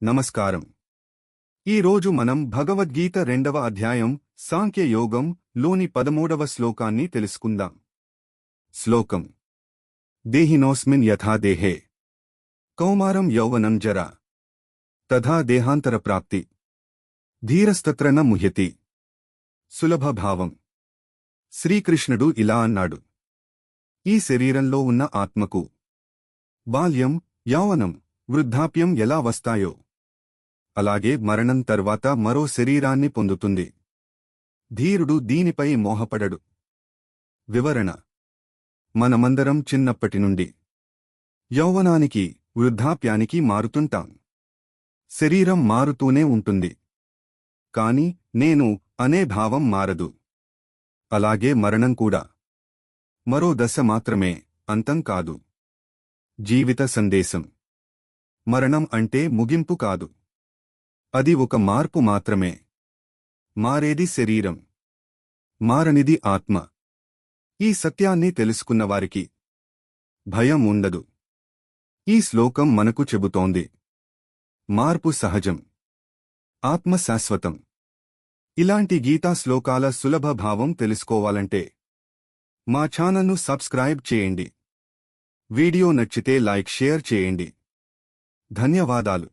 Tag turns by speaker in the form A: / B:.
A: నమస్కారం. ఈరోజు మనం భగవద్గీత 2వ అధ్యాయం సాంఖ్యయోగం లోని 13వ శ్లోకాన్ని తెలుసుకుందాం. శ్లోకం: దేహినోస్మిన్ యథా దేహే కౌమారం యౌవనం జరా తథా దేహాంతర ప్రాప్తి ధీరస్తత్ర న ముహ్యతి. సులభ భావం. శ్రీకృష్ణుడు ఇలా అన్నాడు: ఈ శరీరంలో ఉన్న ఆత్మకు బాల్యం, యౌవనం, వృద్ధాప్యం ఎలా వస్తాయో అలాగే మరణం తర్వాత మరో శరీరాన్ని పొందుతుంది. ధీరుడు దీనిపై మోహపడడు. వివరణ: మనమందరం చిన్నప్పటి నుండి యౌవనానికి, వృద్ధాప్యానికి మారుతుంటాం. శరీరం మారుతూనే ఉంటుంది, కాని నేను అనే భావం మారదు. అలాగే మరణం కూడా మరో దశ మాత్రమే, అంతం కాదు. జీవిత సందేశం: మరణం అంటే ముగింపు కాదు, అది ఒక మార్పు మాత్రమే. మారేది శరీరం, మారనిది ఆత్మ. ఈ సత్యాన్ని తెలుసుకున్నవారికి భయం ఉండదు. ఈ శ్లోకం మనకు చెబుతోంది: మార్పు సహజం, ఆత్మ శాశ్వతం. ఇలాంటి గీతా శ్లోకాల సులభ భావం తెలుసుకోవాలంటే మా ఛానల్ను సబ్స్క్రైబ్ చేయండి. వీడియో నచ్చితే లైక్, షేర్ చేయండి. ధన్యవాదాలు.